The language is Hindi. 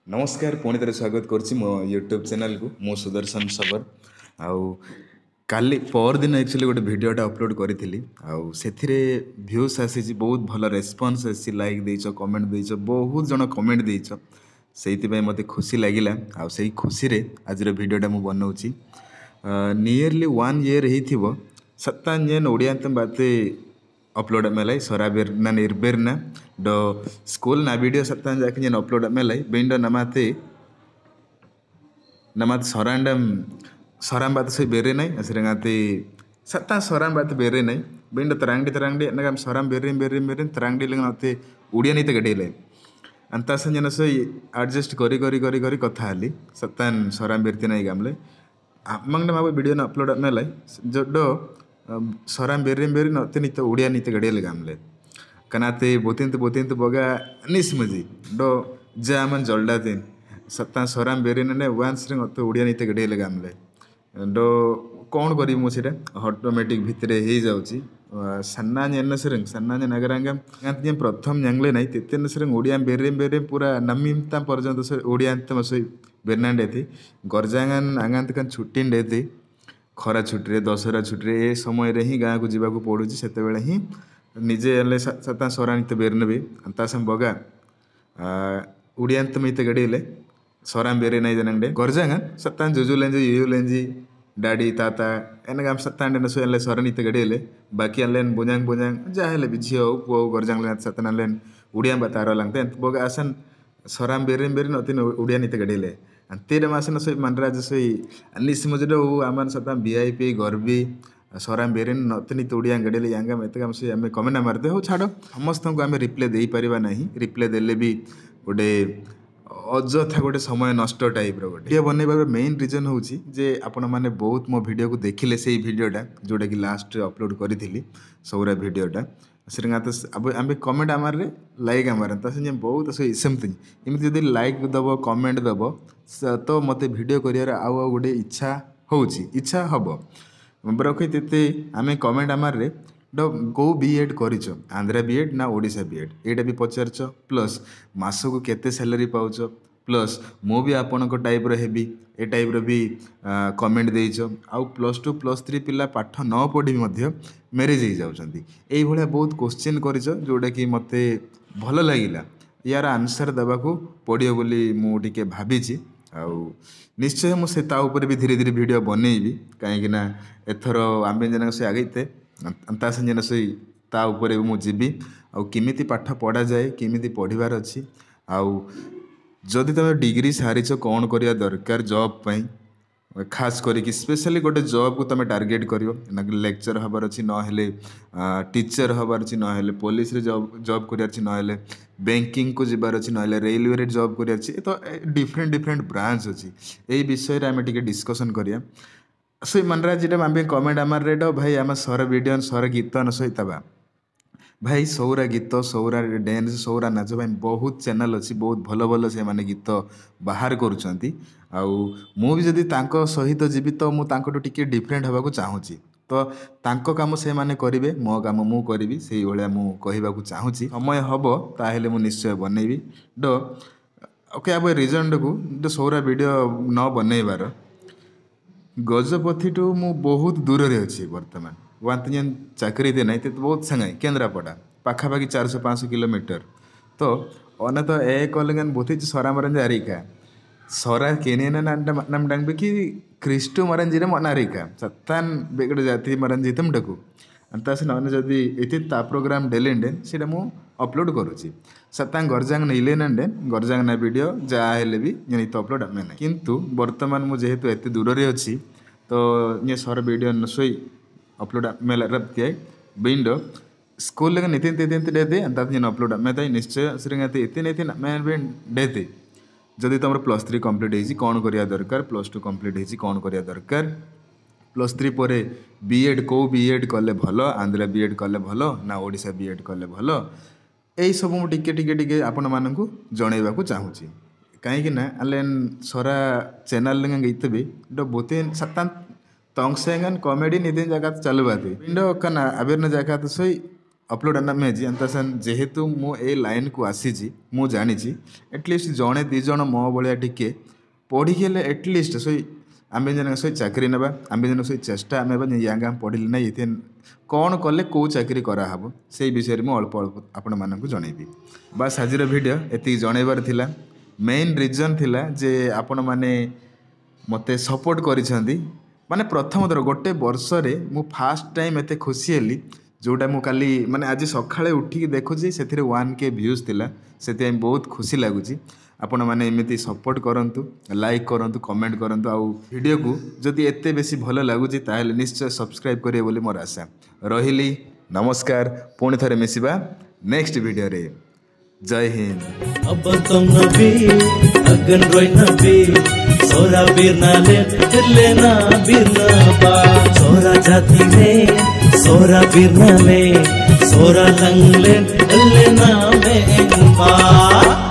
नमस्कार पुणी थे स्वागत करुच्ची मो यूट्यूब चैनल को मु सुदर्शन सबर आउ काली पर दिन एक्चुअली गोटे भिडियोटा अपलोड करी आउ से भ्यूज आसी बहुत भल रेस्पॉन्स आसी लाइक देच कमेंट देच बहुत जन कमेंट देच से मत खुशी लगिला आउ से खुशी रे आज भिडियोटा मु बनाऊँगी नियरली 1 year हो सत्तान जेन ओडिया बाते अपलोड मेलाई सरा बेरना निर्बेरना डो स्कूल ना वीडियो सत्तान जाके जेन अपलोड मेलाई बिंडो नमाते नमात सरांडम सराम बात से बेरे नहीं असरंगाते सत्ता सराम बात बेरे नहीं बिंडो तरंगडी नगम सराम बेरे बेरे बेरे तरंगडी लगनाते उड़िया नहीं ते गडेले अंता संजन से एडजस्ट करी करी करी करी कथा हली सत्तान सराम बेरते नहीं गामले मंगने माबो वीडियो ना अपलोड मेलाई जो सराम बेरे बेरे नते नहीं तो उड़िया नहीं ते गडेले गामले कनाते बोतिंत बगा निस मजी डो जामन जल्दाते सत्ता सराम बेरे ने वांस रे तो उड़िया नहीं ते गडेले गामले डो कौन करी मु सेटा ऑटोमेटिक भितरे हे जाउची सन्ना जेन सरंग सन्ना जे नगरांगम गांत जे प्रथम जंगले नहीं तेतेन सरंग उड़िया बेरे बेरे पूरा नमीमता पर्यंत से उड़िया तम सो बेरनांडे थी गरजांगन आंगांत कन छुट्टी देते खरा छुट्टी रे दशहरा छुट्टी रे ए समय रे ही गाँ को जीवाको पड़ुची सेते बेले ही निजे एले सता सरानित बेरनबे तासम बगा उड़ियांत मिते गडेले सराम बेरे नहीं जनंगडे गरजांगन सत्तान जुजुलेंजी युयुलेंजी डाडी ताता एनगाम सत्तांडे नसो एले सरानित गडेले बाकी अलेन बुजांग बुजांग जाहेले बिझियो पो गरजांग लेन सत्तान लेन उड़िया बतारो लंगते बगा आसन सराम बेरे बेरे नतिन उड़िया निते गडेले तेरे मासन सोई मनराज सोई अनिस मुजडो आमान सत्ताम वीआईपी गरबी सराम बेरेन नतनी तोड़िया गडेले यांगा एत काम से आम कमेंट मारदे हो छाड़ समस्त को आम रिप्ले दे पारिबा नहीं रिप्ले देले भी गोटे अଯଥା गोटे समय नष्ट टाइप रो गोटे वीडियो बनैबार मेन रीजन होची जे आपण माने बहुत मो वीडियो को देखिले से वीडियोटा जोटा कि लास्ट अपलोड करी सौरा वीडियोटा सिरंगा तो अब आम कमेंट आमार रे लाइक आमार से बहुत सो सेमथिंग एमती जब लाइक दब कमेंट दब तो मत वीडियो कर आउ गोटे इच्छा होची इच्छा हम रखी तेते आम कमेंट आमार रे गो बीएड करिच आंध्रा बीएड ना ओडिशा बीएड एटा भी पचारच प्लस मासक केते सैलरी पाउच प्लस मो भी आपण टाइप हेबी ए टाइप भी कमेंट देइच आउ +2 +3 पिला पाठ न पढ़ी मैरिज हो जाउछंती एई भलिया बहुत क्वेश्चन करिच जोटा कि मते भल लागिला यार आंसर देबा को पड़ियो बोली मु टिके भाबिची आउ निश्चय मु से ता ऊपर भी धीरे धीरे वीडियो बनैबी कहीं ना एथर आम्बे जनक से आगैते अंता संजन सही ता ऊपर मु जीवी आउ किमिति पाठ पढ़ा जाए किमिति पढ़िबार अछि आउ जदि तुम डिग्री सारीच कौन करिया दरकार जॉब पई खास करिक स्पेशली गोटे जॉब को तुम टार्गेट करियो लेक्चर हबार अछि न हेले टीचर हबार अछि न हेले पुलिस रे जॉब करियार अछि न हेले बैंकिंग को जिबार अछि न हेले रेलवे रे जॉब करियार अछि तो डिफरेंट ब्रांच अछि एई विषय रे हम टिके डिस्कशन करिया सो मनराज जेटा आम कमेंट आमार रेड भाई आम सर वीडियो सर गीत न सहितबा भाई सौरा गीत सौरा डांस सौरा नाच भाई बहुत चैनल अच्छी बहुत भल भल से माने गीत बाहर करुँच आउ मु भी जदि तांको सहित जीवी तो मुझे टिके डिफरेंट होगा चाहूँगी तो तांको काम से माने करेंगे मो काम मु करी से भाया मु कहवाक चाहूँगी समय हम ताहले मु निश्चय बनैबी डो ओके अब रिजन को जो सौरा वीडियो न बनैबार गजपति टू मु बहुत दूर रे अच्छी बर्तमान वांत जेन चाकरी दे नहीं तो बहुत संगे केन्द्रापड़ा पाखापाखि 400-500 किलोमीटर तो अने तो ए कलगन बोथि सरा मरंज आरिका सरा केने नाम डांगबे कि क्रिस्टो मरंजी रे मनारिका सत्तान बेगड़ जाति मरंजी तम डकू अंता से नने जदी एति ता प्रोग्राम डेलेंडे सेटा मु अपलोड करूची सत्तान गरजांग नइले नंडे गरजांग ना वीडियो जा हेले भी जनी तो अपलोड आमे ना किंतु वर्तमान मु जेहेतु एते दूर रे अछि तो ये सर वीडियो नसोई अपलोड मेल रबते बिंडो स्कूल लगे नितिन तितिन देते अंता जन अपलोड आमे ताई निश्चय सिरंगाते इतिन मैं बेन देते जदि तुम +3 कंप्लीट होइछि कोन करिया दरकार +2 कंप्लीट होइछि कोन करिया दरकार +3 पर बीएड को बीएड कले भल आंध्रा बीएड कले भल ना ओडिशा बीएड कले भल यही सब मुझे टिके आपण मानू जनइबा चाहूँगी कहीं अलेन सरा चैनल गीत भी बोते सत्तान तंगसेंगन कॉमेडी निदिन जगह चलबाते पिंडो कना अबेरना जगह तो सोई अपलोड नामेजी अंतसन जेहेतु मु ए लाइन को आसी मु जानी एटलिस्ट जड़े दिज मो भाया टिके पढ़ी एटलिस्ट सोई आम जन सही चाकरी ना आम जन सही चेष्टा आम यांग पढ़िले ना ये कौन कले कौ चाकरी कराहब से विषय में अल्प अल्प आपण मानक जनइबी। बस आज वीडियो एति जनइबार थिला। मेन रिजन थिला जे आपण माने मते सपोर्ट करिसेंती माने प्रथम थर गोटे वर्ष रे मु फास्ट टाइम एते खुशी हेली जोटा मु काली माने आज सकाळे उठिकी देखुची सेथिरे 1K व्यूज थिला सेति बहुत खुशी लागुची। आपण माने एमिति सपोर्ट करंतु लाइक करंतु कमेंट करंतु आउ वीडियो को जदि एते बेसी भलो लागुची ताहेले निश्चय सब्सक्राइब करिए बोली मोर आशा रहिली। नमस्कार पुणी थरे मिसिबा नेक्स्ट वीडियो रे। जय हिंद। अब तुम नबी अगन रोय नबी सोरा बीरना लेना बीरना बा सोरा जाति में सोरा बीरना ले सोरा लंग लेना में बा।